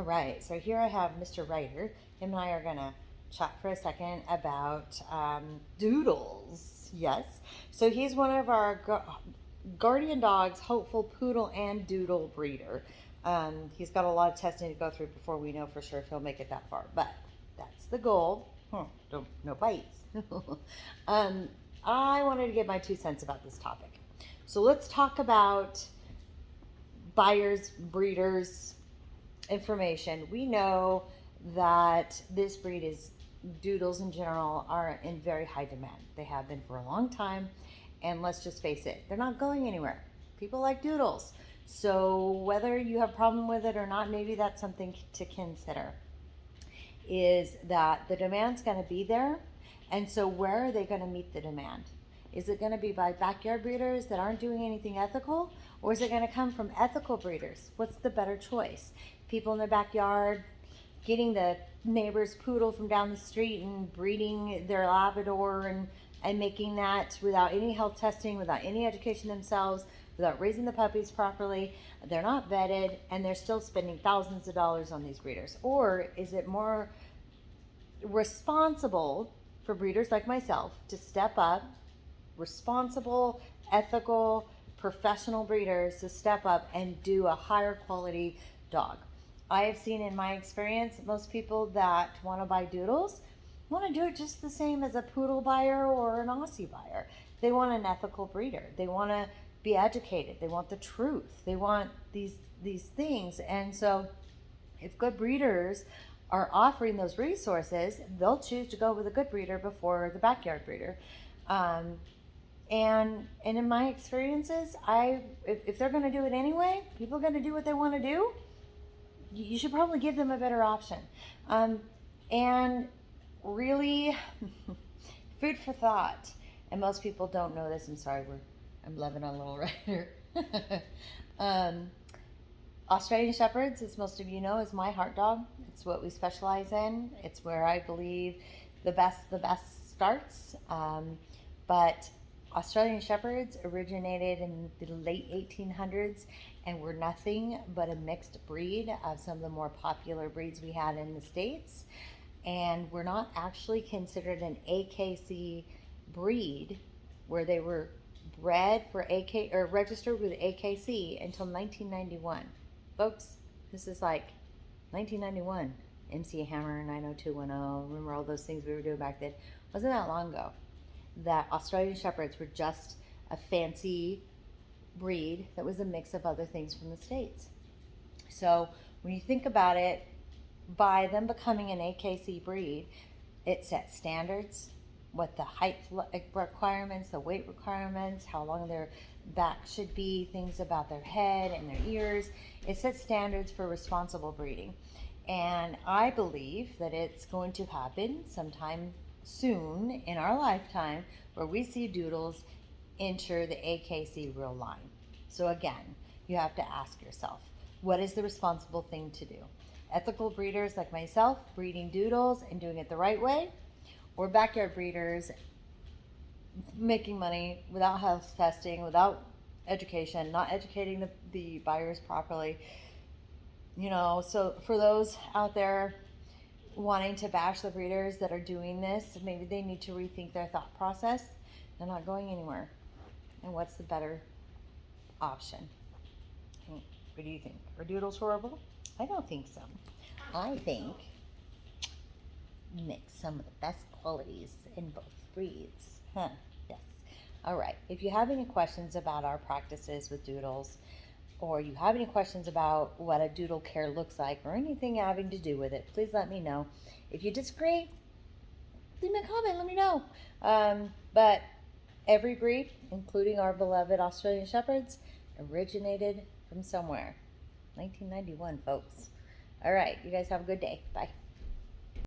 All right, so here I have Mr. Writer. Him and I are gonna chat for a second about doodles. Yes, so he's one of our guardian dogs, hopeful poodle and doodle breeder. He's got a lot of testing to go through before we know for sure if he'll make it that far, but that's the goal. Don't, no bites. um, I wanted to give my 2 cents about this topic. So let's talk about buyers, breeders, information. We know that this breed is doodles in general are in very high demand. They have been for a long time, and let's just face it, they're not going anywhere. People like doodles. So whether you have a problem with it or not, maybe that's something to consider. Is that the demand's going to be there, and so where are they going to meet the demand? Is it going to be by backyard breeders that aren't doing anything ethical, or is it going to come from ethical breeders? What's the better choice? People in their backyard getting the neighbor's poodle from down the street and breeding their Labrador and making that without any health testing, without any education themselves, without raising the puppies properly. They're not vetted, and they're still spending thousands of dollars on these breeders. Or is it more responsible for breeders like myself to step up, responsible, ethical, professional breeders to step up and do a higher quality dog? I have seen in my experience, most people that want to buy doodles want to do it just the same as a poodle buyer or an Aussie buyer. They want an ethical breeder. They want to be educated. They want the truth. They want these things. And so if good breeders are offering those resources, they'll choose to go with a good breeder before the backyard breeder. And in my experiences, if they're going to do it anyway, people are going to do what they want to do. You should probably give them a better option. And really, food for thought. And most people don't know this. I'm sorry, I'm loving on Little Rider. Australian Shepherds, as most of you know, is my heart dog. It's what we specialize in. It's where I believe the best starts. But Australian Shepherds originated in the late 1800s and were nothing but a mixed breed of some of the more popular breeds we had in the States. And were not actually considered an AKC breed where they were bred for AK or registered with AKC until 1991. Folks, this is like 1991. MC Hammer 90210. Remember all those things we were doing back then? Wasn't that long ago that Australian Shepherds were just a fancy breed that was a mix of other things from the States. So when you think about it, by them becoming an AKC breed, it sets standards, what the height requirements, the weight requirements, how long their back should be, things about their head and their ears. It sets standards for responsible breeding. And I believe that it's going to happen sometime soon in our lifetime where we see doodles enter the AKC real line. So again, you have to ask yourself, what is the responsible thing to do? Ethical breeders like myself breeding doodles and doing it the right way, or backyard breeders making money without health testing, without education, not educating the buyers properly. You know, so for those out there wanting to bash the breeders that are doing this, maybe they need to rethink their thought process. They're not going anywhere. And what's the better option? What do you think? Are doodles horrible? I don't think so. I think mix some of the best qualities in both breeds. Huh, yes. All right. If you have any questions about our practices with doodles, or you have any questions about what a doodle care looks like, or anything having to do with it, please let me know. If you disagree, leave me a comment, let me know. But every breed, including our beloved Australian Shepherds, originated from somewhere. 1991, folks. All right, you guys have a good day. Bye.